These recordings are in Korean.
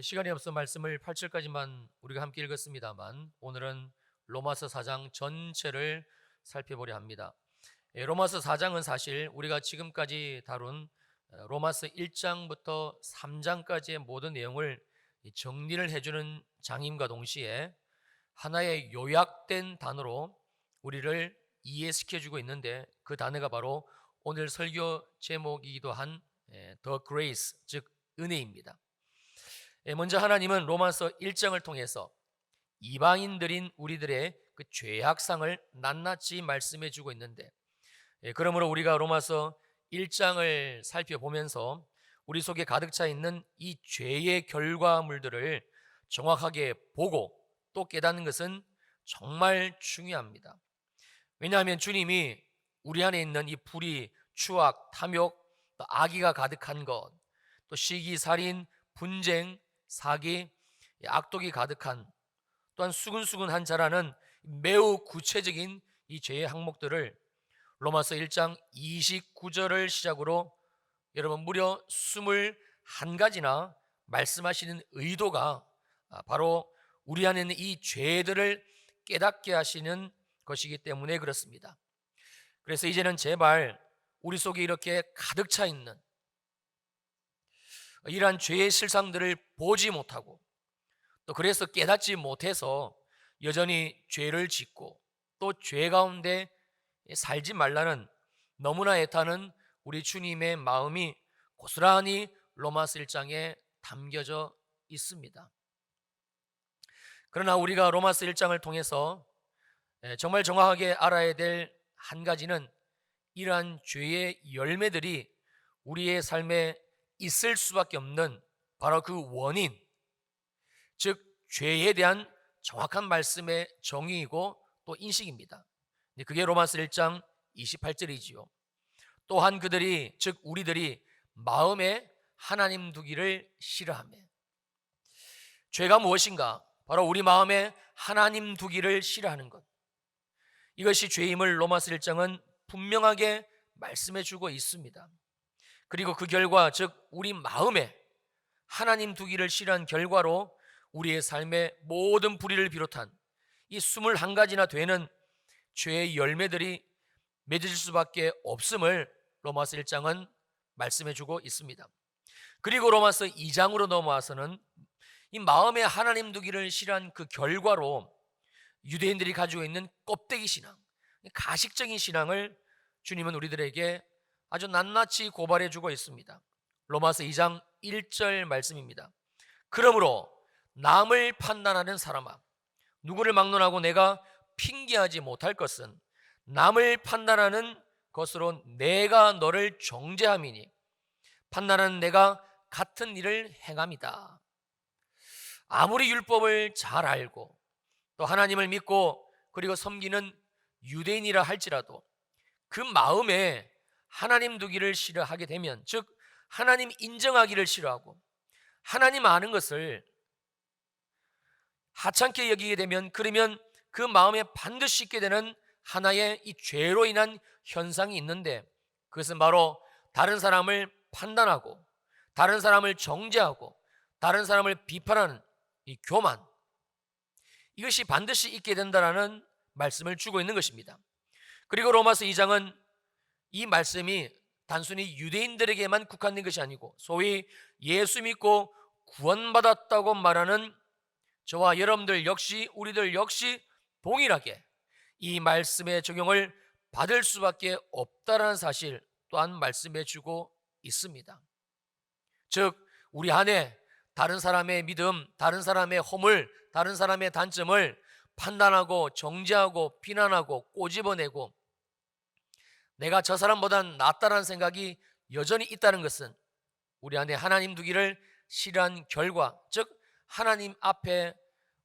시간이 없어 말씀을 8절까지만 우리가 함께 읽었습니다만 오늘은 로마서 4장 전체를 살펴보려 합니다. 로마서 4장은 사실 우리가 지금까지 다룬 로마서 1장부터 3장까지의 모든 내용을 정리를 해주는 장임과 동시에 하나의 요약된 단어로 우리를 이해시켜주고 있는데, 그 단어가 바로 오늘 설교 제목이기도 한 The Grace, 즉 은혜입니다. 먼저 하나님은 로마서 1장을 통해서 이방인들인 우리들의 그 죄악상을 낱낱이 말씀해 주고 있는데, 그러므로 우리가 로마서 1장을 살펴보면서 우리 속에 가득 차 있는 이 죄의 결과물들을 정확하게 보고 또 깨닫는 것은 정말 중요합니다. 왜냐하면 주님이 우리 안에 있는 이 불의, 추악, 탐욕, 또 악의가 가득한 것, 또 시기, 살인, 분쟁, 사기, 악독이 가득한, 또한 수근수근한 자라는 매우 구체적인 이 죄의 항목들을 로마서 1장 29절을 시작으로 여러분 무려 21가지나 말씀하시는 의도가 바로 우리 안에 있는 이 죄들을 깨닫게 하시는 것이기 때문에 그렇습니다. 그래서 이제는 제발 우리 속에 이렇게 가득 차 있는 이러한 죄의 실상들을 보지 못하고, 또 그래서 깨닫지 못해서 여전히 죄를 짓고 또 죄 가운데 살지 말라는 너무나 애타는 우리 주님의 마음이 고스란히 로마서 1장에 담겨져 있습니다. 그러나 우리가 로마서 1장을 통해서 정말 정확하게 알아야 될 한 가지는, 이러한 죄의 열매들이 우리의 삶에 있을 수밖에 없는 바로 그 원인, 즉 죄에 대한 정확한 말씀의 정의이고 또 인식입니다. 그게 로마서 1장 28절이지요. 또한 그들이, 즉 우리들이 마음에 하나님 두기를 싫어하며. 죄가 무엇인가? 바로 우리 마음에 하나님 두기를 싫어하는 것, 이것이 죄임을 로마서 1장은 분명하게 말씀해 주고 있습니다. 그리고 그 결과, 즉 우리 마음에 하나님 두기를 싫어한 결과로 우리의 삶의 모든 불의를 비롯한 이 21가지나 되는 죄의 열매들이 맺어질 수밖에 없음을 로마서 1장은 말씀해 주고 있습니다. 그리고 로마서 2장으로 넘어와서는 이 마음에 하나님 두기를 싫어한 그 결과로 유대인들이 가지고 있는 껍데기 신앙, 가식적인 신앙을 주님은 우리들에게 아주 낱낱이 고발해 주고 있습니다. 로마서 2장 1절 말씀입니다. 그러므로 남을 판단하는 사람아, 누구를 막론하고 내가 핑계하지 못할 것은 남을 판단하는 것으로 내가 너를 정죄함이니 판단하는 내가 같은 일을 행함이다. 아무리 율법을 잘 알고 또 하나님을 믿고 그리고 섬기는 유대인이라 할지라도 그 마음에 하나님 두기를 싫어하게 되면, 즉 하나님 인정하기를 싫어하고 하나님 아는 것을 하찮게 여기게 되면, 그러면 그 마음에 반드시 있게 되는 하나의 이 죄로 인한 현상이 있는데, 그것은 바로 다른 사람을 판단하고 다른 사람을 정죄하고 다른 사람을 비판하는 이 교만, 이것이 반드시 있게 된다라는 말씀을 주고 있는 것입니다. 그리고 로마서 2장은 이 말씀이 단순히 유대인들에게만 국한된 것이 아니고 소위 예수 믿고 구원받았다고 말하는 저와 여러분들 역시, 우리들 역시 동일하게 이 말씀의 적용을 받을 수밖에 없다라는 사실 또한 말씀해 주고 있습니다. 즉 우리 안에 다른 사람의 믿음, 다른 사람의 허물, 다른 사람의 단점을 판단하고 정죄하고 비난하고 꼬집어내고 내가 저 사람보단 낫다라는 생각이 여전히 있다는 것은 우리 안에 하나님 두기를 싫어한 결과, 즉 하나님 앞에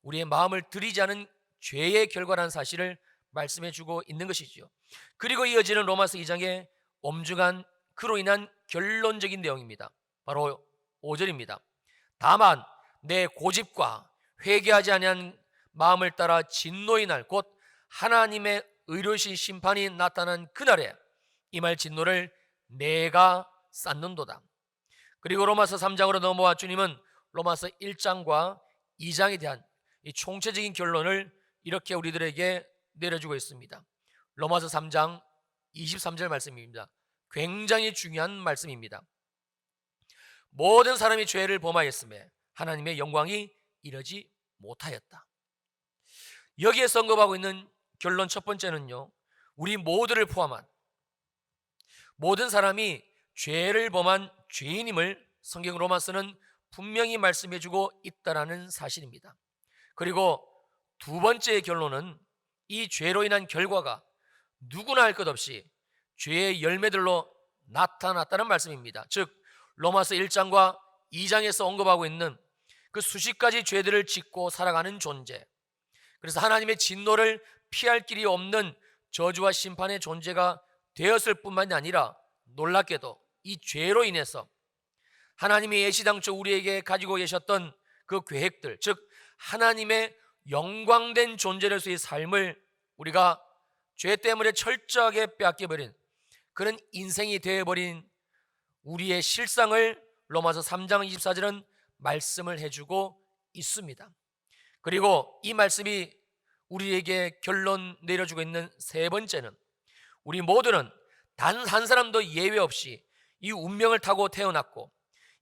우리의 마음을 들이지 않은 죄의 결과라는 사실을 말씀해 주고 있는 것이죠. 그리고 이어지는 로마서 2장의 엄중한 그로 인한 결론적인 내용입니다. 바로 5절입니다. 다만 내 고집과 회개하지 아니한 마음을 따라 진노의 날, 곧 하나님의 의로우신 심판이 나타난 그날에 이 말 진노를 내가 쌓는도다. 그리고 로마서 3장으로 넘어와 주님은 로마서 1장과 2장에 대한 이 총체적인 결론을 이렇게 우리들에게 내려주고 있습니다. 로마서 3장 23절 말씀입니다. 굉장히 중요한 말씀입니다. 모든 사람이 죄를 범하였음에 하나님의 영광이 이르지 못하였다. 여기에 언급하고 있는 결론 첫 번째는요, 우리 모두를 포함한 모든 사람이 죄를 범한 죄인임을 성경 로마서는 분명히 말씀해주고 있다라는 사실입니다. 그리고 두 번째 결론은 이 죄로 인한 결과가 누구나 할 것 없이 죄의 열매들로 나타났다는 말씀입니다. 즉 로마서 1장과 2장에서 언급하고 있는 그 수십 가지 죄들을 짓고 살아가는 존재, 그래서 하나님의 진노를 피할 길이 없는 저주와 심판의 존재가 되었을 뿐만이 아니라 놀랍게도 이 죄로 인해서 하나님이 예시당초 우리에게 가지고 계셨던 그 계획들, 즉 하나님의 영광된 존재로서의 삶을 우리가 죄 때문에 철저하게 빼앗겨버린 그런 인생이 되어버린 우리의 실상을 로마서 3장 24절은 말씀을 해주고 있습니다. 그리고 이 말씀이 우리에게 결론 내려주고 있는 세 번째는 우리 모두는 단 한 사람도 예외 없이 이 운명을 타고 태어났고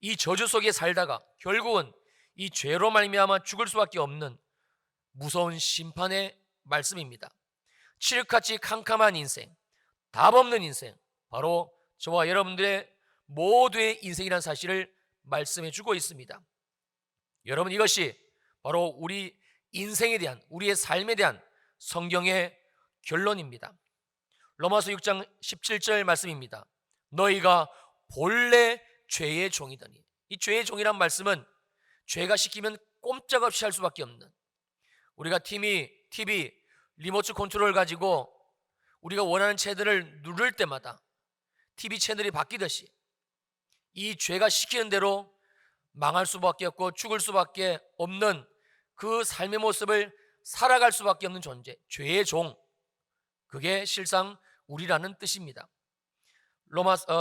이 저주 속에 살다가 결국은 이 죄로 말미암아 죽을 수밖에 없는 무서운 심판의 말씀입니다. 칠흑같이 캄캄한 인생, 답 없는 인생, 바로 저와 여러분들의 모두의 인생이라는 사실을 말씀해 주고 있습니다. 여러분, 이것이 바로 우리 인생에 대한, 우리의 삶에 대한 성경의 결론입니다. 로마서 6장 17절 말씀입니다. 너희가 본래 죄의 종이더니. 이 죄의 종이란 말씀은 죄가 시키면 꼼짝없이 할 수밖에 없는, 우리가 TV 리모트 컨트롤 가지고 우리가 원하는 채널을 누를 때마다 TV 채널이 바뀌듯이 이 죄가 시키는 대로 망할 수밖에 없고 죽을 수밖에 없는 그 삶의 모습을 살아갈 수밖에 없는 존재, 죄의 종, 그게 실상 우리라는 뜻입니다.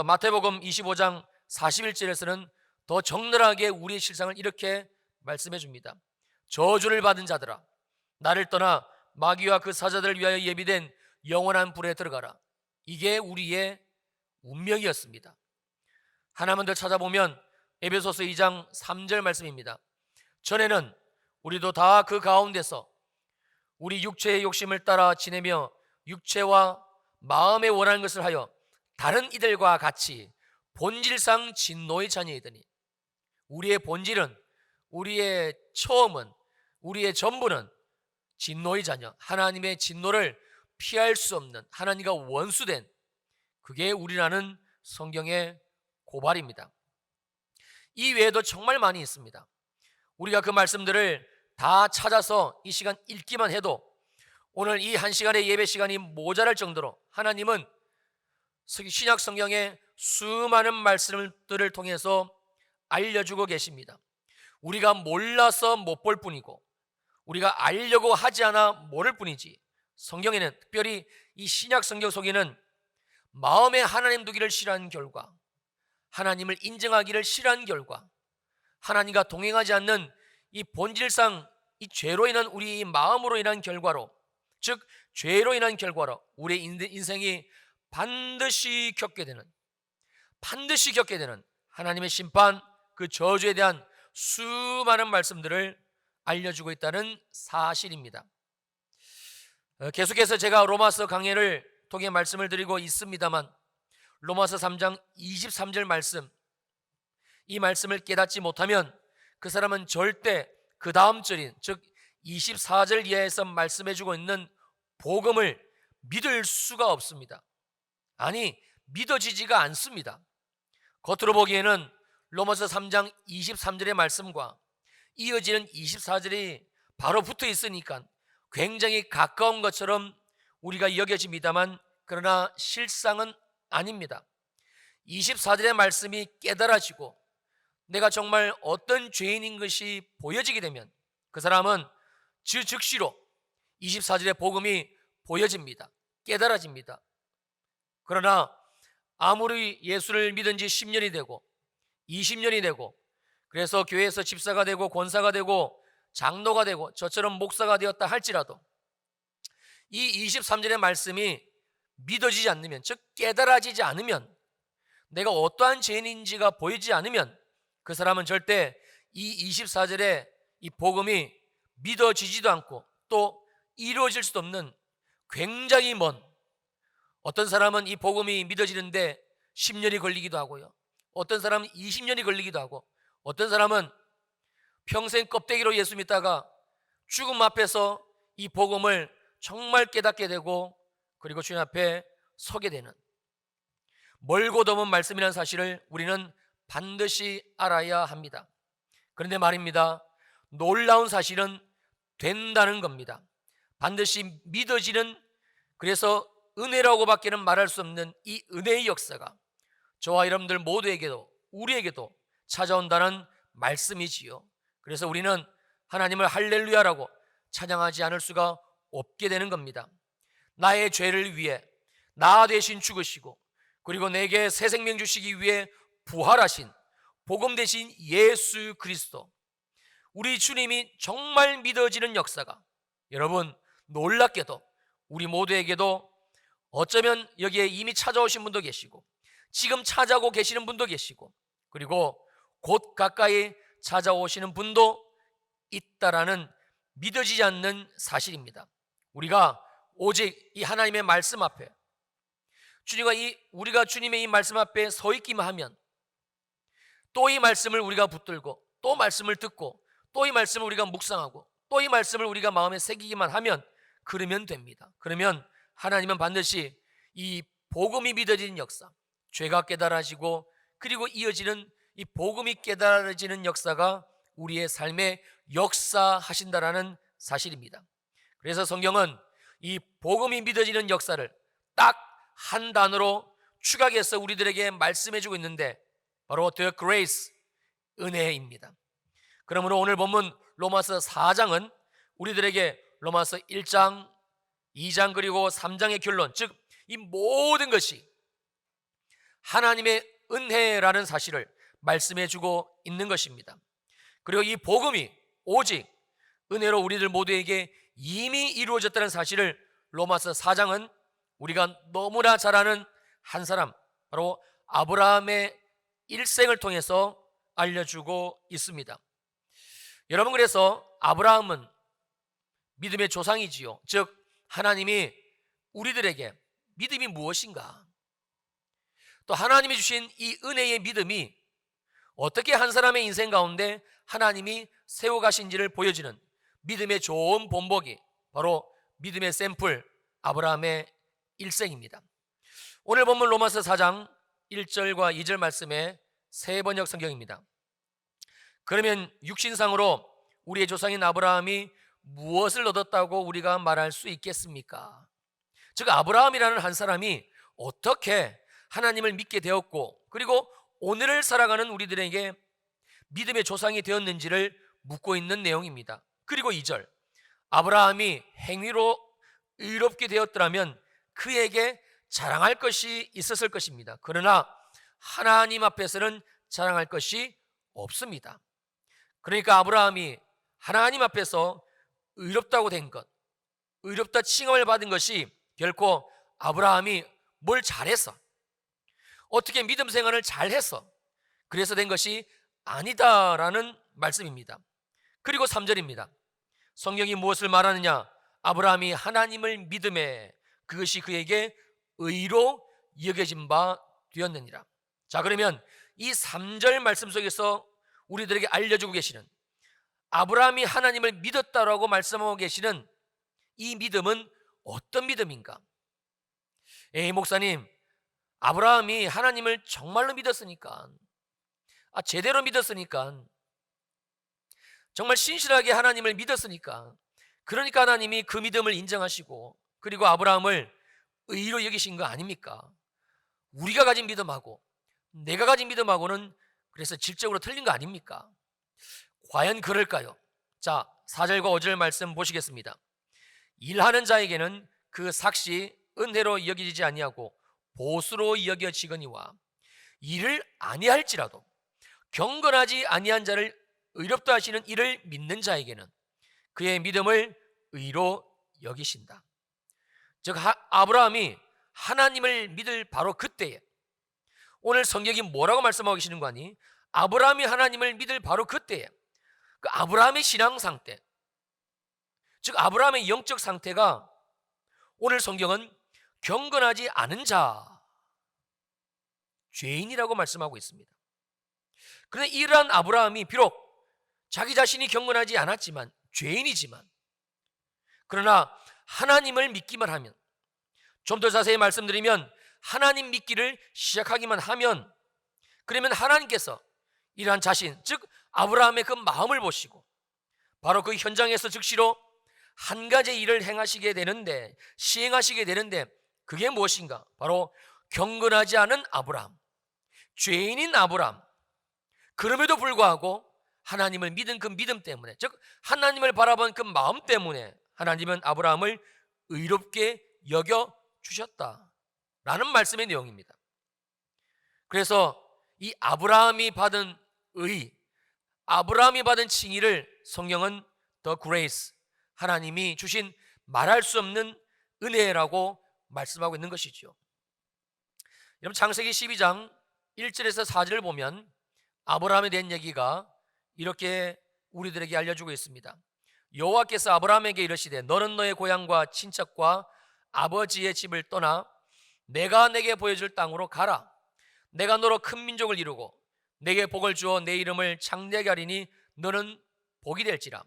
마태복음 25장 41절에서는 더 적나라하게 우리의 실상을 이렇게 말씀해 줍니다. 저주를 받은 자들아, 나를 떠나 마귀와 그 사자들을 위하여 예비된 영원한 불에 들어가라. 이게 우리의 운명이었습니다. 하나만 더 찾아보면 에베소서 2장 3절 말씀입니다. 전에는 우리도 다 그 가운데서 우리 육체의 욕심을 따라 지내며 육체와 마음에 원하는 것을 하여 다른 이들과 같이 본질상 진노의 자녀이더니. 우리의 본질은, 우리의 처음은, 우리의 전부는 진노의 자녀, 하나님의 진노를 피할 수 없는, 하나님과 원수된, 그게 우리라는 성경의 고발입니다. 이 외에도 정말 많이 있습니다. 우리가 그 말씀들을 다 찾아서 이 시간 읽기만 해도 오늘 이 한 시간의 예배 시간이 모자랄 정도로 하나님은 신약 성경의 수많은 말씀들을 통해서 알려주고 계십니다. 우리가 몰라서 못 볼 뿐이고 우리가 알려고 하지 않아 모를 뿐이지, 성경에는, 특별히 이 신약 성경 속에는 마음에 하나님 두기를 싫어한 결과, 하나님을 인정하기를 싫어한 결과, 하나님과 동행하지 않는 이 본질상 이 죄로 인한 우리 마음으로 인한 결과로, 즉 죄로 인한 결과로 우리의 인생이 반드시 겪게 되는 하나님의 심판, 그 저주에 대한 수많은 말씀들을 알려주고 있다는 사실입니다. 계속해서 제가 로마서 강해를 통해 말씀을 드리고 있습니다만 로마서 3장 23절 말씀, 이 말씀을 깨닫지 못하면 그 사람은 절대 그 다음 절인, 즉 24절 이하에서 말씀해주고 있는 복음을 믿을 수가 없습니다. 아니, 믿어지지가 않습니다. 겉으로 보기에는 로마서 3장 23절의 말씀과 이어지는 24절이 바로 붙어 있으니까 굉장히 가까운 것처럼 우리가 여겨집니다만 그러나 실상은 아닙니다. 24절의 말씀이 깨달아지고 내가 정말 어떤 죄인인 것이 보여지게 되면 그 사람은 즉시로 24절의 복음이 보여집니다. 깨달아집니다. 그러나 아무리 예수를 믿은 지 10년이 되고 20년이 되고 그래서 교회에서 집사가 되고 권사가 되고 장로가 되고 저처럼 목사가 되었다 할지라도 이 23절의 말씀이 믿어지지 않으면, 즉 깨달아지지 않으면, 내가 어떠한 죄인인지가 보이지 않으면 그 사람은 절대 이 24절의 이 복음이 믿어지지도 않고 또 이루어질 수도 없는 굉장히 먼, 어떤 사람은 이 복음이 믿어지는데 10년이 걸리기도 하고요, 어떤 사람은 20년이 걸리기도 하고, 어떤 사람은 평생 껍데기로 예수 믿다가 죽음 앞에서 이 복음을 정말 깨닫게 되고 그리고 주님 앞에 서게 되는, 멀고도 먼 말씀이라는 사실을 우리는 반드시 알아야 합니다. 그런데 말입니다, 놀라운 사실은 된다는 겁니다. 반드시 믿어지는, 그래서 은혜라고밖에는 말할 수 없는 이 은혜의 역사가 저와 여러분들 모두에게도, 우리에게도 찾아온다는 말씀이지요. 그래서 우리는 하나님을 할렐루야라고 찬양하지 않을 수가 없게 되는 겁니다. 나의 죄를 위해 나 대신 죽으시고 그리고 내게 새 생명 주시기 위해 부활하신 복음 대신 예수 그리스도, 우리 주님이 정말 믿어지는 역사가, 여러분 놀랍게도 우리 모두에게도 어쩌면 여기에 이미 찾아오신 분도 계시고 지금 찾아오고 계시는 분도 계시고 그리고 곧 가까이 찾아오시는 분도 있다라는 믿어지지 않는 사실입니다. 우리가 오직 이 하나님의 말씀 앞에, 우리가 주님의 이 말씀 앞에 서 있기만 하면, 또 이 말씀을 우리가 붙들고 또 말씀을 듣고 또 이 말씀을 우리가 묵상하고 또 이 말씀을 우리가 마음에 새기기만 하면, 그러면 됩니다. 그러면 하나님은 반드시 이 복음이 믿어지는 역사, 죄가 깨달아지고 그리고 이어지는 이 복음이 깨달아지는 역사가 우리의 삶에 역사하신다라는 사실입니다. 그래서 성경은 이 복음이 믿어지는 역사를 딱 한 단어로 추각해서 우리들에게 말씀해주고 있는데, 바로 the grace, 은혜입니다. 그러므로 오늘 본문 로마서 4장은 우리들에게 로마서 1장, 2장 그리고 3장의 결론, 즉 이 모든 것이 하나님의 은혜라는 사실을 말씀해주고 있는 것입니다. 그리고 이 복음이 오직 은혜로 우리들 모두에게 이미 이루어졌다는 사실을 로마서 4장은 우리가 너무나 잘 아는 한 사람, 바로 아브라함의 일생을 통해서 알려주고 있습니다. 여러분, 그래서 아브라함은 믿음의 조상이지요. 즉 하나님이 우리들에게 믿음이 무엇인가, 또 하나님이 주신 이 은혜의 믿음이 어떻게 한 사람의 인생 가운데 하나님이 세워가신지를 보여주는 믿음의 좋은 본보기, 바로 믿음의 샘플 아브라함의 일생입니다. 오늘 본문 로마서 4장 1절과 2절 말씀의 세 번역 성경입니다. 그러면 육신상으로 우리의 조상인 아브라함이 무엇을 얻었다고 우리가 말할 수 있겠습니까? 즉 아브라함이라는 한 사람이 어떻게 하나님을 믿게 되었고 그리고 오늘을 살아가는 우리들에게 믿음의 조상이 되었는지를 묻고 있는 내용입니다. 그리고 2절, 아브라함이 행위로 의롭게 되었더라면 그에게 자랑할 것이 있었을 것입니다. 그러나 하나님 앞에서는 자랑할 것이 없습니다. 그러니까 아브라함이 하나님 앞에서 의롭다고 된 것, 의롭다 칭함을 받은 것이 결코 아브라함이 뭘 잘해서, 어떻게 믿음 생활을 잘해서 그래서 된 것이 아니다라는 말씀입니다. 그리고 3절입니다. 성경이 무엇을 말하느냐? 아브라함이 하나님을 믿음에 그것이 그에게 의로 여겨진 바 되었느니라. 자, 그러면 이 3절 말씀 속에서 우리들에게 알려주고 계시는, 아브라함이 하나님을 믿었다라고 말씀하고 계시는 이 믿음은 어떤 믿음인가? 목사님, 아브라함이 하나님을 정말로 믿었으니까, 제대로 믿었으니까, 정말 신실하게 하나님을 믿었으니까, 그러니까 하나님이 그 믿음을 인정하시고 그리고 아브라함을 의로 여기신 거 아닙니까? 우리가 가진 믿음하고 내가 가진 믿음하고는 그래서 질적으로 틀린 거 아닙니까? 과연 그럴까요? 자, 4절과 5절 말씀 보시겠습니다. 일하는 자에게는 그 삭시 은혜로 여기지 아니하고 보수로 여겨지거니와 일을 아니할지라도 경건하지 아니한 자를 의롭다 하시는 이를 믿는 자에게는 그의 믿음을 의로 여기신다. 즉 아브라함이 하나님을 믿을 바로 그때에, 오늘 성경이 뭐라고 말씀하고 계시는 거 아니? 아브라함이 하나님을 믿을 바로 그때에, 그 아브라함의 신앙 상태, 즉 아브라함의 영적 상태가 오늘 성경은 경건하지 않은 자, 죄인이라고 말씀하고 있습니다. 그런데 이러한 아브라함이 비록 자기 자신이 경건하지 않았지만, 죄인이지만, 그러나 하나님을 믿기만 하면, 좀 더 자세히 말씀드리면 하나님 믿기를 시작하기만 하면, 그러면 하나님께서 이러한 자신, 즉 아브라함의 그 마음을 보시고 바로 그 현장에서 즉시로 한 가지 일을 행하시게 되는데, 시행하시게 되는데, 그게 무엇인가? 바로 경건하지 않은 아브라함, 죄인인 아브라함, 그럼에도 불구하고 하나님을 믿은 그 믿음 때문에, 즉 하나님을 바라본 그 마음 때문에 하나님은 아브라함을 의롭게 여겨 주셨다라는 말씀의 내용입니다. 그래서 이 아브라함이 받은 의, 아브라함이 받은 칭의를 성경은 the grace, 하나님이 주신 말할 수 없는 은혜라고 말씀하고 있는 것이죠. 여러분, 창세기 12장 1절에서 4절을 보면 아브라함에 대한 얘기가 이렇게 우리들에게 알려주고 있습니다. 여호와께서 아브라함에게 이르시되 너는 너의 고향과 친척과 아버지의 집을 떠나 내가 내게 보여줄 땅으로 가라. 내가 너로 큰 민족을 이루고 내게 복을 주어 내 이름을 창대하게 하리니 너는 복이 될지라.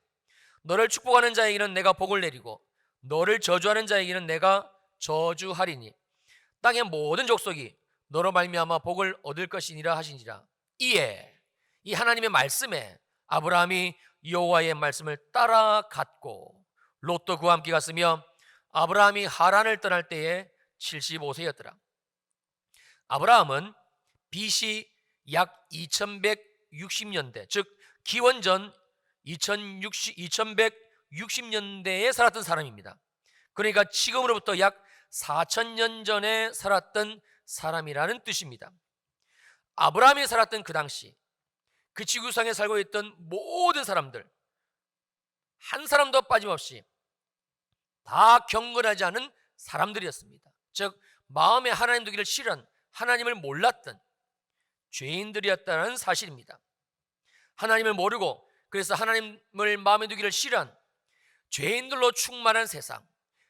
너를 축복하는 자에게는 내가 복을 내리고 너를 저주하는 자에게는 내가 저주하리니 땅의 모든 족속이 너로 말미암아 복을 얻을 것이니라 하시니라. 이에 이 하나님의 말씀에 아브라함이 여호와의 말씀을 따라갔고 롯도 그와 함께 갔으며 아브라함이 하란을 떠날 때에 75세였더라. 아브라함은 BC 약 2160년대, 즉 기원전 2160년대에 살았던 사람입니다. 그러니까 지금으로부터 약 4000년 전에 살았던 사람이라는 뜻입니다. 아브라함이 살았던 그 당시 그 지구상에 살고 있던 모든 사람들, 한 사람도 빠짐없이 다 경건하지 않은 사람들이었습니다. 즉 마음에 하나님 두기를 싫어한, 하나님을 몰랐던 죄인들이었다는 사실입니다. 하나님을 모르고 그래서 하나님을 마음에 두기를 싫어한 죄인들로 충만한 세상,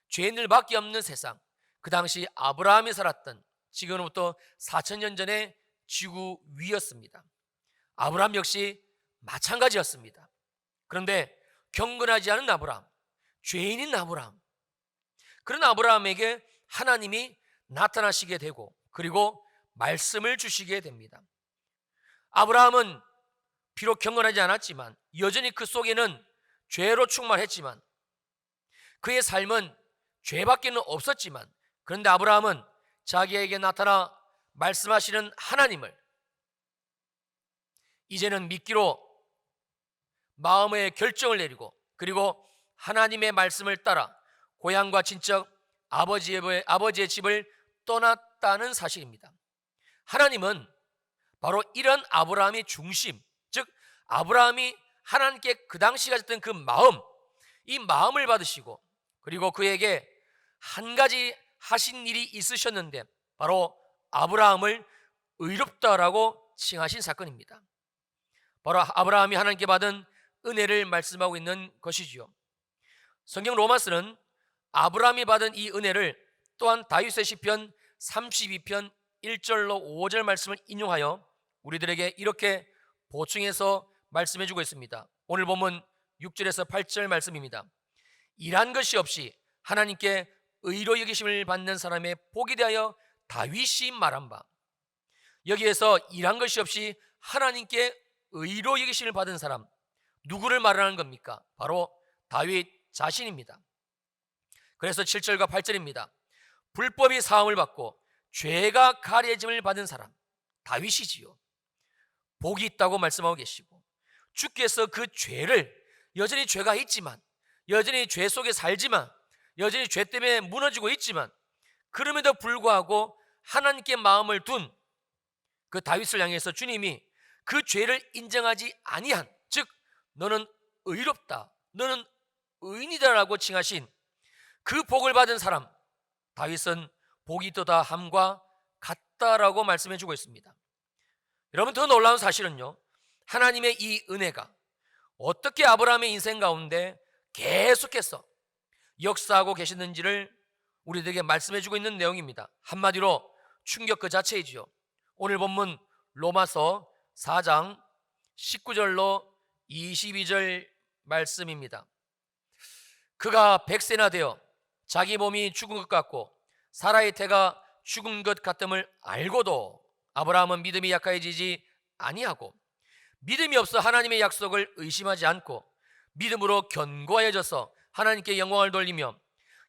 죄인들밖에 없는 세상, 그 당시 아브라함이 살았던 지금으로부터 4000년 전의 지구 위였습니다. 아브라함 역시 마찬가지였습니다. 그런데 경건하지 않은 아브라함, 죄인인 아브라함, 그런 아브라함에게 하나님이 나타나시게 되고 그리고 말씀을 주시게 됩니다. 아브라함은 비록 경건하지 않았지만 여전히 그 속에는 죄로 충만했지만, 그의 삶은 죄밖에는 없었지만, 그런데 아브라함은 자기에게 나타나 말씀하시는 하나님을 이제는 믿기로 마음의 결정을 내리고 그리고 하나님의 말씀을 따라 고향과 친척, 아버지의 집을 떠났다는 사실입니다. 하나님은 바로 이런 아브라함의 중심, 즉 아브라함이 하나님께 그 당시 가졌던 그 마음, 이 마음을 받으시고 그리고 그에게 한 가지 하신 일이 있으셨는데 바로 아브라함을 의롭다라고 칭하신 사건입니다. 바로 아브라함이 하나님께 받은 은혜를 말씀하고 있는 것이지요. 성경 로마서는 아브라함이 받은 이 은혜를 또한 다윗의 시편 32편 1절로 5절 말씀을 인용하여 우리들에게 이렇게 보충해서 말씀해주고 있습니다. 오늘 본문 6절에서 8절 말씀입니다. 일한 것이 없이 하나님께 의로 여기심을 받는 사람의 복이 대하여 다윗이 말한 바, 여기에서 일한 것이 없이 하나님께 의로 여기심을 받은 사람, 누구를 말하는 겁니까? 바로 다윗 자신입니다. 그래서 7절과 8절입니다. 불법이 사함을 받고 죄가 가려짐을 받은 사람, 다윗이지요. 복이 있다고 말씀하고 계시고 주께서 그 죄를, 여전히 죄가 있지만, 여전히 죄 속에 살지만, 여전히 죄 때문에 무너지고 있지만, 그럼에도 불구하고 하나님께 마음을 둔 그 다윗을 향해서 주님이 그 죄를 인정하지 아니한, 즉 너는 의롭다, 너는 의인이다라고 칭하신 그 복을 받은 사람, 다윗은 복이 있도다 함과 같다라고 말씀해 주고 있습니다. 여러분, 더 놀라운 사실은요, 하나님의 이 은혜가 어떻게 아브라함의 인생 가운데 계속해서 역사하고 계시는지를 우리들에게 말씀해 주고 있는 내용입니다. 한마디로 충격 그 자체이지요. 오늘 본문 로마서 4장 19절로 22절 말씀입니다. 그가 100세나 되어 자기 몸이 죽은 것 같고 사라의 태가 죽은 것 같음을 알고도 아브라함은 믿음이 약해지지 아니하고 믿음이 없어 하나님의 약속을 의심하지 않고 믿음으로 견고하여져서 하나님께 영광을 돌리며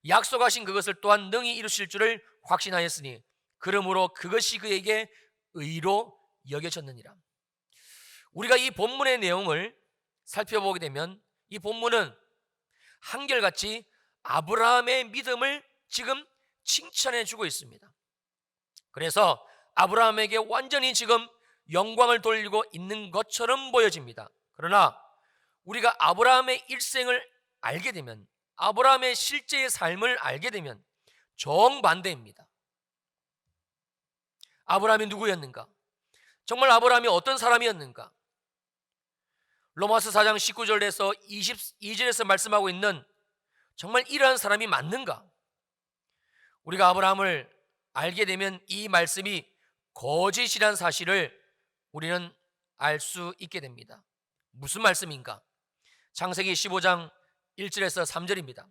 약속하신 그것을 또한 능히 이루실 줄을 확신하였으니 그러므로 그것이 그에게 의로 여겨졌느니라. 우리가 이 본문의 내용을 살펴보게 되면 이 본문은 한결같이 아브라함의 믿음을 지금 칭찬해 주고 있습니다. 그래서 아브라함에게 완전히 지금 영광을 돌리고 있는 것처럼 보여집니다. 그러나 우리가 아브라함의 일생을 알게 되면, 아브라함의 실제의 삶을 알게 되면 정반대입니다. 아브라함이 누구였는가? 정말 아브라함이 어떤 사람이었는가? 로마서 4장 19절에서 22절에서 말씀하고 있는 정말 이러한 사람이 맞는가? 우리가 아브라함을 알게 되면 이 말씀이 거짓이란 사실을 우리는 알 수 있게 됩니다. 무슨 말씀인가? 창세기 15장 1절에서 3절입니다.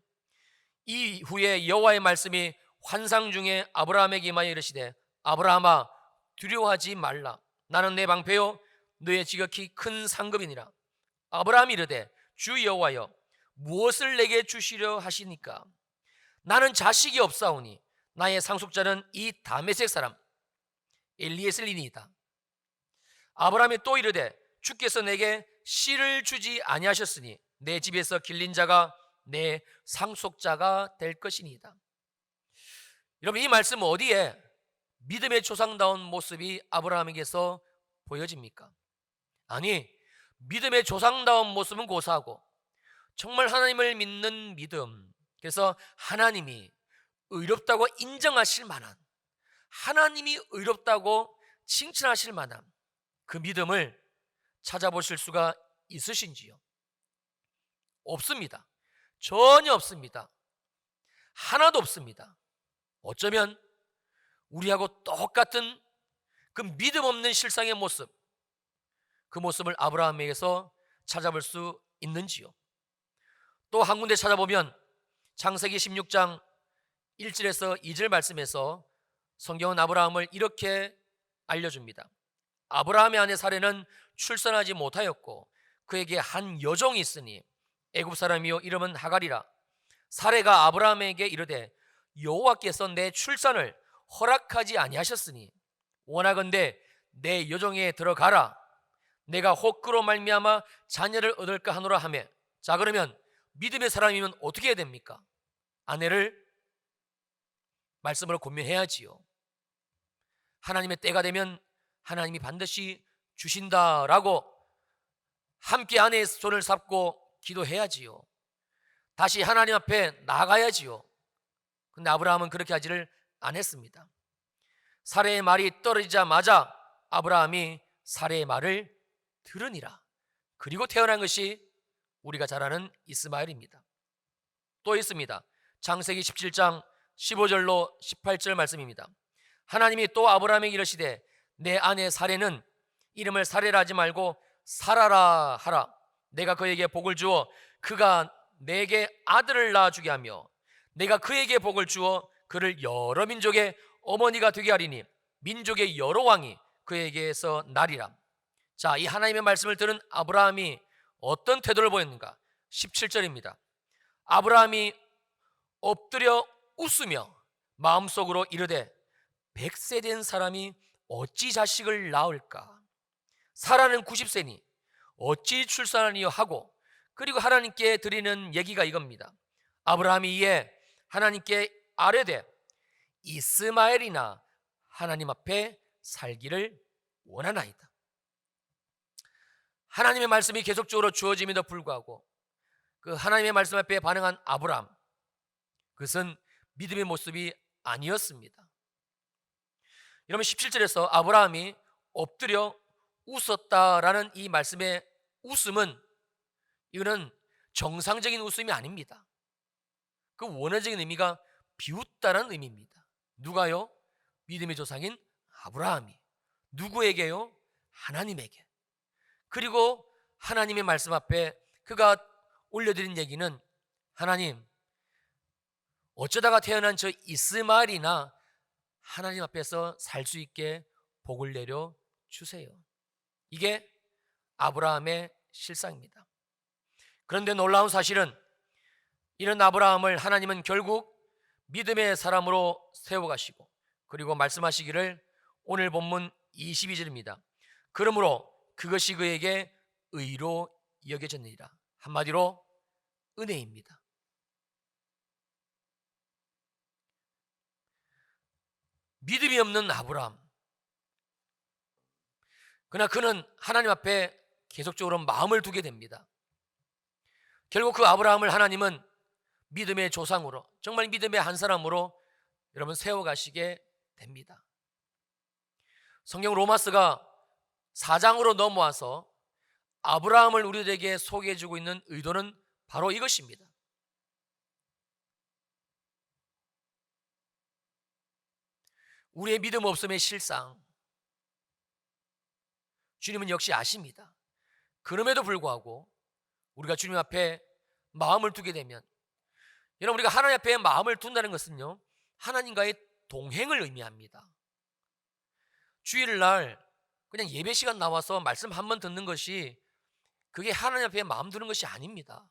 이후에 여호와의 말씀이 환상 중에 아브라함에게 임하여 이르시되 아브라함아 두려워하지 말라. 나는 내 방패요 너의 지극히 큰 상급이니라. 아브라함이 이르되 주 여호와여 무엇을 내게 주시려 하시니까? 나는 자식이 없사오니 나의 상속자는 이 다메섹 사람 엘리에셀이니이다. 아브라함이 또 이르되 주께서 내게 씨를 주지 아니하셨으니 내 집에서 길린 자가 내 상속자가 될 것이니이다. 여러분, 이 말씀은 어디에 믿음의 조상다운 모습이 아브라함에게서 보여집니까? 아니, 믿음의 조상다운 모습은 고사하고 정말 하나님을 믿는 믿음, 그래서 하나님이 의롭다고 인정하실 만한, 하나님이 의롭다고 칭찬하실 만한 그 믿음을 찾아보실 수가 있으신지요? 없습니다. 전혀 없습니다. 하나도 없습니다. 어쩌면 우리하고 똑같은 그 믿음 없는 실상의 모습, 그 모습을 아브라함에게서 찾아볼 수 있는지요? 또 한 군데 찾아보면 창세기 16장 1절에서 2절 말씀에서 성경은 아브라함을 이렇게 알려줍니다. 아브라함의 아내 사레는 출산하지 못하였고 그에게 한 여종이 있으니 애굽 사람이요 이름은 하갈이라. 사레가 아브라함에게 이르되 여호와께서 내 출산을 허락하지 아니하셨으니 원하건대 내 여종에 들어가라. 내가 혹 그로 말미암아 자녀를 얻을까 하노라 하며. 자, 그러면 믿음의 사람이면 어떻게 해야 됩니까? 아내를 말씀으로 권면해야지요. 하나님의 때가 되면 하나님이 반드시 주신다라고 함께 아내의 손을 잡고 기도해야지요. 다시 하나님 앞에 나가야지요. 근데 아브라함은 그렇게 하지를 않았습니다. 사레의 말이 떨어지자마자 아브라함이 사레의 말을 들으니라. 그리고 태어난 것이 우리가 잘 아는 이스마엘입니다. 또 있습니다. 창세기 17장 15절로 18절 말씀입니다. 하나님이 또 아브라함에게 이르시되 내 아내 사레는 이름을 사레라 하지 말고 사라라 하라. 내가 그에게 복을 주어 그가 내게 아들을 낳아주게 하며 내가 그에게 복을 주어 그를 여러 민족의 어머니가 되게 하리니 민족의 여러 왕이 그에게서 나리라. 자, 이 하나님의 말씀을 들은 아브라함이 어떤 태도를 보였는가? 17절입니다. 아브라함이 엎드려 웃으며 마음속으로 이르되 100세 된 사람이 어찌 자식을 낳을까? 사라는 90세니 어찌 출산하니요 하고, 그리고 하나님께 드리는 얘기가 이겁니다. 아브라함이 이에 하나님께 아뢰되 이스마엘이나 하나님 앞에 살기를 원하나이다. 하나님의 말씀이 계속적으로 주어짐에도 불구하고 그 하나님의 말씀 앞에 반응한 아브라함, 그것은 믿음의 모습이 아니었습니다. 여러분 17절에서 아브라함이 엎드려 웃었다라는 이 말씀의 웃음은, 이거는 정상적인 웃음이 아닙니다. 그 원어적인 의미가 비웃다라는 의미입니다. 누가요? 믿음의 조상인 아브라함이. 누구에게요? 하나님에게. 그리고 하나님의 말씀 앞에 그가 올려드린 얘기는, 하나님, 어쩌다가 태어난 저 이스마엘이나 하나님 앞에서 살 수 있게 복을 내려 주세요. 이게 아브라함의 실상입니다. 그런데 놀라운 사실은, 이런 아브라함을 하나님은 결국 믿음의 사람으로 세워가시고, 그리고 말씀하시기를, 오늘 본문 22절입니다. 그러므로 그것이 그에게 의로 여겨졌느니라. 한마디로 은혜입니다. 믿음이 없는 아브라함, 그러나 그는 하나님 앞에 계속적으로 마음을 두게 됩니다. 결국 그 아브라함을 하나님은 믿음의 조상으로, 정말 믿음의 한 사람으로 여러분 세워가시게 됩니다. 성경 로마서가 4장으로 넘어와서 아브라함을 우리들에게 소개해주고 있는 의도는 바로 이것입니다. 우리의 믿음 없음의 실상, 주님은 역시 아십니다. 그럼에도 불구하고 우리가 주님 앞에 마음을 두게 되면, 여러분, 우리가 하나님 앞에 마음을 둔다는 것은요, 하나님과의 동행을 의미합니다. 주일날 그냥 예배 시간 나와서 말씀 한 번 듣는 것이, 그게 하나님 앞에 마음 두는 것이 아닙니다.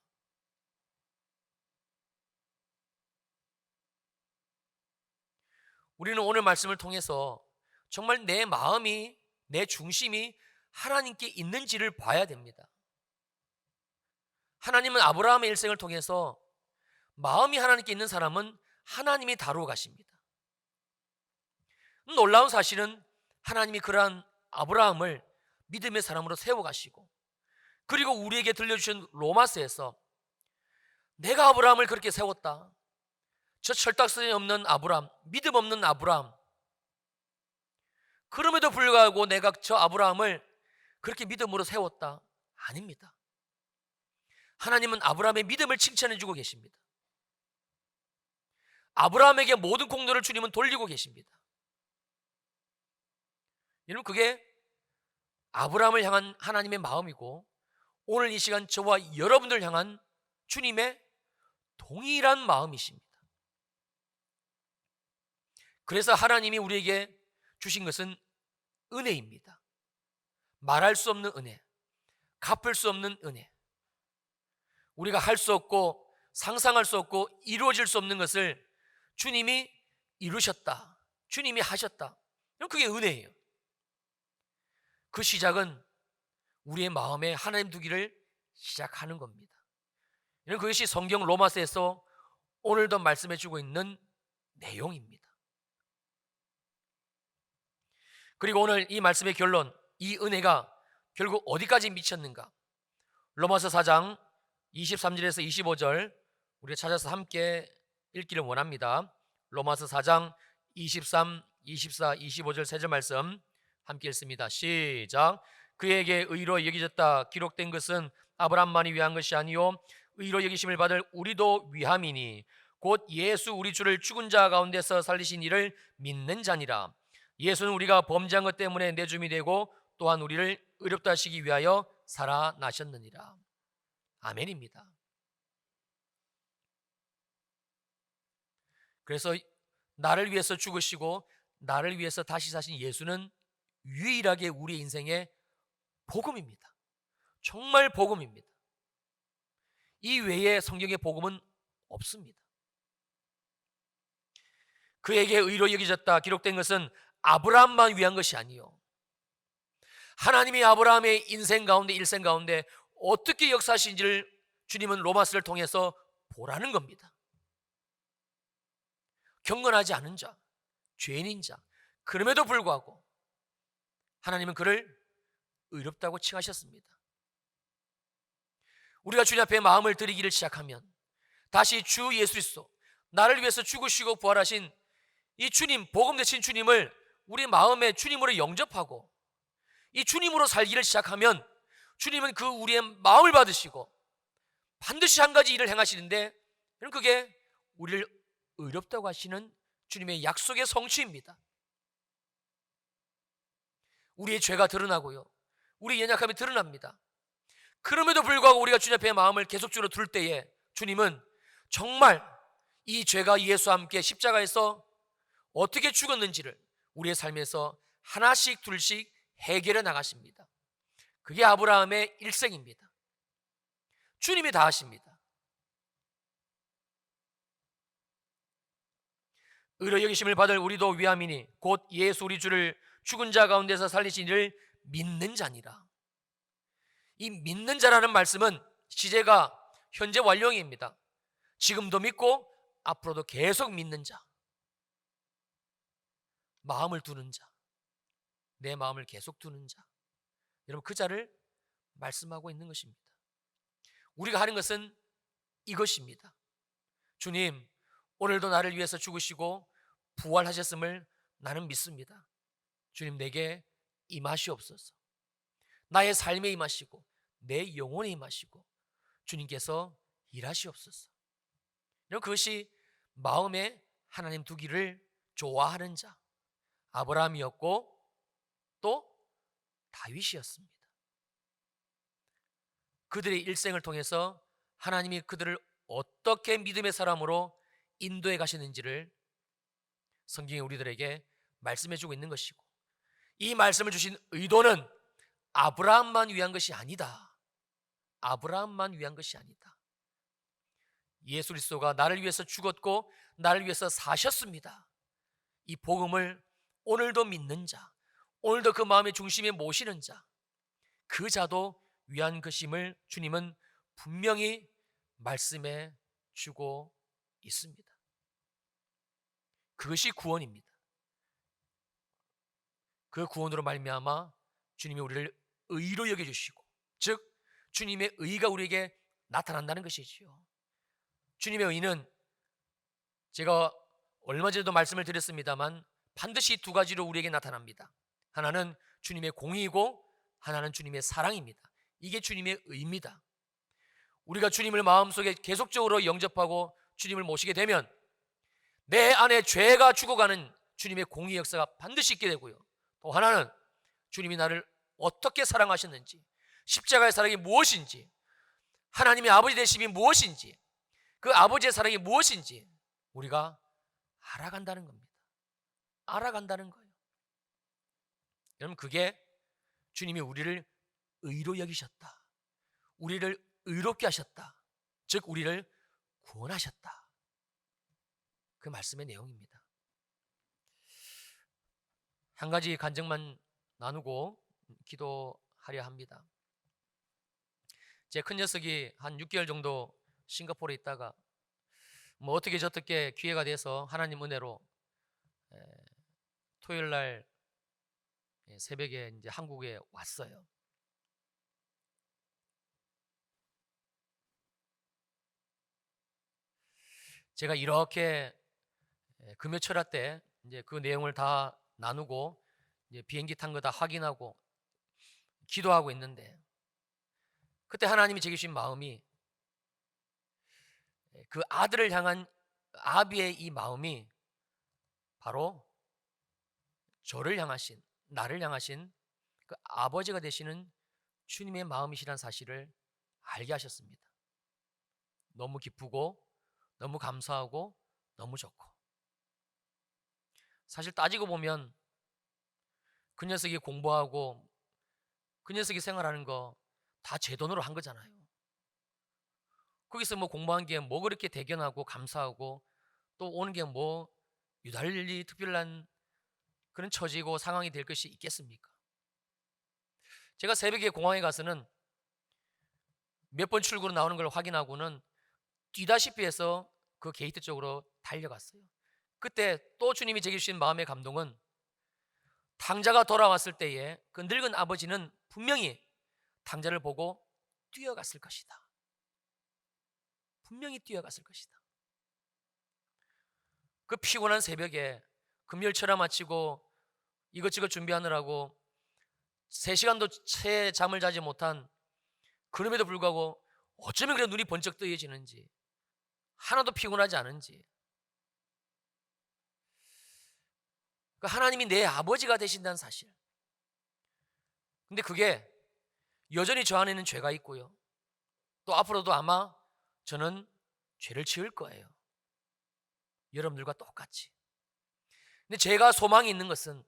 우리는 오늘 말씀을 통해서 정말 내 마음이, 내 중심이 하나님께 있는지를 봐야 됩니다. 하나님은 아브라함의 일생을 통해서 마음이 하나님께 있는 사람은 하나님이 다루어 가십니다. 놀라운 사실은, 하나님이 그러한 아브라함을 믿음의 사람으로 세워가시고, 그리고 우리에게 들려주신 로마서에서 내가 아브라함을 그렇게 세웠다, 저 철딱선이 없는 아브라함, 믿음 없는 아브라함, 그럼에도 불구하고 내가 저 아브라함을 그렇게 믿음으로 세웠다, 아닙니다. 하나님은 아브라함의 믿음을 칭찬해 주고 계십니다. 아브라함에게 모든 공로를 주님은 돌리고 계십니다. 여러분, 그게 아브라함을 향한 하나님의 마음이고, 오늘 이 시간 저와 여러분들 향한 주님의 동일한 마음이십니다. 그래서 하나님이 우리에게 주신 것은 은혜입니다. 말할 수 없는 은혜, 갚을 수 없는 은혜. 우리가 할 수 없고 상상할 수 없고 이루어질 수 없는 것을 주님이 이루셨다, 주님이 하셨다. 그게 은혜예요. 그 시작은 우리의 마음에 하나님 두기를 시작하는 겁니다. 그것이 성경 로마서에서 오늘도 말씀해 주고 있는 내용입니다. 그리고 오늘 이 말씀의 결론, 이 은혜가 결국 어디까지 미쳤는가? 로마서 4장 23절에서 25절 우리가 찾아서 함께 읽기를 원합니다. 로마서 4장 23, 24, 25절 세 절 말씀 함께 읽습니다. 시작. 그에게 의로 여겨졌다 기록된 것은 아브라함만이 위한 것이 아니요 의로 여기심을 받을 우리도 위함이니 곧 예수 우리 주를 죽은 자 가운데서 살리신 이를 믿는 자니라. 예수는 우리가 범죄한 것 때문에 내줌이 되고 또한 우리를 의롭다 하시기 위하여 살아나셨느니라. 아멘입니다. 그래서 나를 위해서 죽으시고 나를 위해서 다시 사신 예수는 유일하게 우리의 인생의 복음입니다. 정말 복음입니다. 이 외에 성경의 복음은 없습니다. 그에게 의로 여겨졌다 기록된 것은 아브라함만 위한 것이 아니요 하나님이 아브라함의 인생 가운데, 일생 가운데 어떻게 역사하신지를 주님은 로마서를 통해서 보라는 겁니다. 경건하지 않은 자, 죄인인 자, 그럼에도 불구하고 하나님은 그를 의롭다고 칭하셨습니다. 우리가 주님 앞에 마음을 드리기를 시작하면 다시 주 예수 그리스도, 나를 위해서 죽으시고 부활하신 이 주님, 복음 되신 주님을 우리 마음에 주님으로 영접하고 이 주님으로 살기를 시작하면 주님은 그 우리의 마음을 받으시고 반드시 한 가지 일을 행하시는데, 그게 우리를 의롭다고 하시는 주님의 약속의 성취입니다. 우리의 죄가 드러나고요, 우리의 연약함이 드러납니다. 그럼에도 불구하고 우리가 주님 앞에 마음을 계속적으로 둘 때에 주님은 정말 이 죄가 예수와 함께 십자가에서 어떻게 죽었는지를 우리의 삶에서 하나씩 둘씩 해결해 나가십니다. 그게 아브라함의 일생입니다. 주님이 다 하십니다. 의로 여기심을 받을 우리도 위함이니 곧 예수 우리 주를 죽은 자 가운데서 살리신 이를 믿는 자니라. 이 믿는 자라는 말씀은 시제가 현재 완료형입니다. 지금도 믿고 앞으로도 계속 믿는 자, 마음을 두는 자, 내 마음을 계속 두는 자, 여러분 그 자를 말씀하고 있는 것입니다. 우리가 하는 것은 이것입니다. 주님, 오늘도 나를 위해서 죽으시고 부활하셨음을 나는 믿습니다. 주님, 내게 임하시옵소서. 나의 삶에 임하시고 내 영혼에 임하시고 주님께서 일하시옵소서. 이런 그것이 마음에 하나님 두기를 좋아하는 자, 아브라함이었고 또 다윗이었습니다. 그들의 일생을 통해서 하나님이 그들을 어떻게 믿음의 사람으로 인도해 가시는지를 성경이 우리들에게 말씀해 주고 있는 것이고, 이 말씀을 주신 의도는 아브라함만 위한 것이 아니다. 아브라함만 위한 것이 아니다. 예수 그리스도가 나를 위해서 죽었고 나를 위해서 사셨습니다. 이 복음을 오늘도 믿는 자, 오늘도 그 마음의 중심에 모시는 자, 그 자도 위한 것임을 주님은 분명히 말씀해 주고 있습니다. 그것이 구원입니다. 그 구원으로 말미암아 주님이 우리를 의로 여겨주시고, 즉 주님의 의가 우리에게 나타난다는 것이지요. 주님의 의는 제가 얼마 전에도 말씀을 드렸습니다만 반드시 두 가지로 우리에게 나타납니다. 하나는 주님의 공의이고 하나는 주님의 사랑입니다. 이게 주님의 의입니다. 우리가 주님을 마음속에 계속적으로 영접하고 주님을 모시게 되면 내 안에 죄가 죽어가는 주님의 공의 역사가 반드시 있게 되고요, 또 하나는 주님이 나를 어떻게 사랑하셨는지, 십자가의 사랑이 무엇인지, 하나님의 아버지 되심이 무엇인지, 그 아버지의 사랑이 무엇인지 우리가 알아간다는 겁니다. 알아간다는 거예요. 여러분, 그게 주님이 우리를 의로 여기셨다, 우리를 의롭게 하셨다, 즉 우리를 구원하셨다, 그 말씀의 내용입니다. 한 가지 간증만 나누고 기도하려 합니다. 제 큰 녀석이 한 6개월 정도 싱가포르에 있다가 어떻게 저떻게 기회가 돼서 하나님 은혜로 토요일 날 새벽에 이제 한국에 왔어요. 제가 이렇게 금요철야 때 이제 그 내용을 다 나누고 이제 비행기 탄 거 다 확인하고 기도하고 있는데, 그때 하나님이 제게 주신 마음이, 그 아들을 향한 아비의 이 마음이 바로 저를 향하신, 나를 향하신 그 아버지가 되시는 주님의 마음이시라는 사실을 알게 하셨습니다. 너무 기쁘고 너무 감사하고 너무 좋고, 사실 따지고 보면 그 녀석이 공부하고 그 녀석이 생활하는 거 다 제 돈으로 한 거잖아요. 거기서 공부한 게 그렇게 대견하고 감사하고 또 오는 게 유달리 특별한 그런 처지고 상황이 될 것이 있겠습니까? 제가 새벽에 공항에 가서는 몇 번 출구로 나오는 걸 확인하고는 뛰다시피 해서 그 게이트 쪽으로 달려갔어요. 그때 또 주님이 제게 주신 마음의 감동은, 탕자가 돌아왔을 때에 그 늙은 아버지는 분명히 탕자를 보고 뛰어갔을 것이다. 분명히 뛰어갔을 것이다. 그 피곤한 새벽에 금요일 철야 마치고 이것저것 준비하느라고 3시간도 채 잠을 자지 못한, 그럼에도 불구하고 어쩌면 그래 눈이 번쩍 뜨여지는지, 하나도 피곤하지 않은지, 그 하나님이 내 아버지가 되신다는 사실. 근데 그게 여전히 저 안에는 죄가 있고요, 또 앞으로도 아마 저는 죄를 지을 거예요. 여러분들과 똑같이. 근데 제가 소망이 있는 것은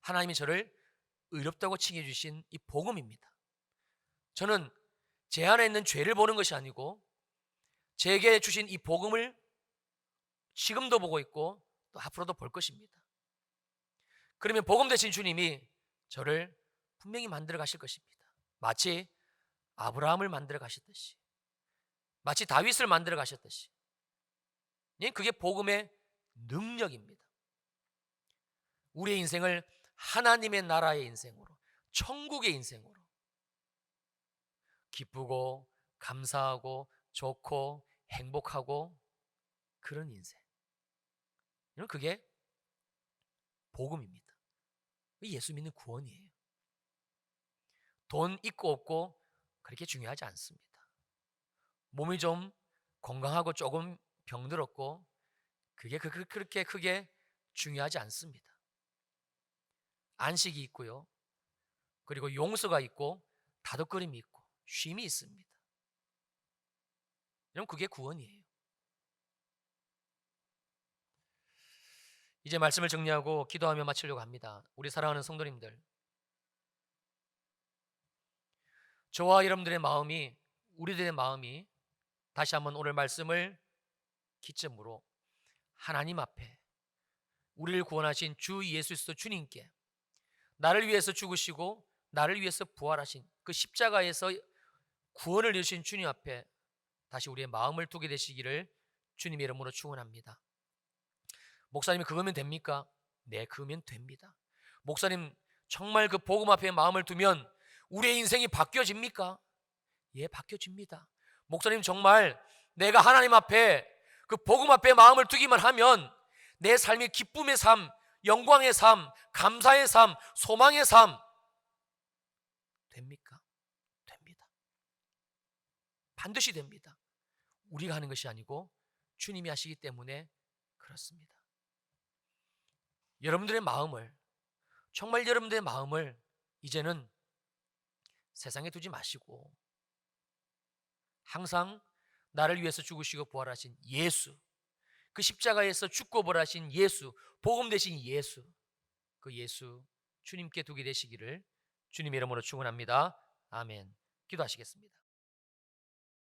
하나님이 저를 의롭다고 칭해 주신 이 복음입니다. 저는 제 안에 있는 죄를 보는 것이 아니고 제게 주신 이 복음을 지금도 보고 있고 또 앞으로도 볼 것입니다. 그러면 복음 되신 주님이 저를 분명히 만들어 가실 것입니다. 마치 아브라함을 만들어 가셨듯이, 마치 다윗을 만들어 가셨듯이. 그게 복음의 능력입니다. 우리의 인생을 하나님의 나라의 인생으로, 천국의 인생으로, 기쁘고 감사하고 좋고 행복하고 그런 인생, 그게 복음입니다. 예수 믿는 구원이에요. 돈 있고 없고 그렇게 중요하지 않습니다. 몸이 좀 건강하고 조금 병들었고 그게 그렇게 크게 중요하지 않습니다. 안식이 있고요, 그리고 용서가 있고 다독거림이 있고 쉼이 있습니다. 여러분, 그게 구원이에요. 이제 말씀을 정리하고 기도하며 마치려고 합니다. 우리 사랑하는 성도님들, 저와 여러분들의 마음이, 우리들의 마음이 다시 한번 오늘 말씀을 기점으로 하나님 앞에 우리를 구원하신 주 예수 그리스도 주님께, 나를 위해서 죽으시고 나를 위해서 부활하신 그 십자가에서 구원을 이루신 주님 앞에 다시 우리의 마음을 두게 되시기를 주님의 이름으로 축원합니다. 목사님이 그거면 됩니까? 네, 그거면 됩니다. 목사님 정말 그 복음 앞에 마음을 두면 우리의 인생이 바뀌어집니까? 예, 바뀌어집니다. 목사님 정말 내가 하나님 앞에 그 복음 앞에 마음을 두기만 하면 내 삶이 기쁨의 삶, 영광의 삶, 감사의 삶, 소망의 삶 됩니까? 됩니다. 반드시 됩니다. 우리가 하는 것이 아니고 주님이 하시기 때문에 그렇습니다. 여러분들의 마음을, 정말 여러분들의 마음을 이제는 세상에 두지 마시고 항상 나를 위해서 죽으시고 부활하신 예수, 그 십자가에서 죽고 부활하신 예수, 복음 되신 예수, 그 예수 주님께 두게 되시기를 주님의 이름으로 축원합니다. 아멘. 기도하시겠습니다.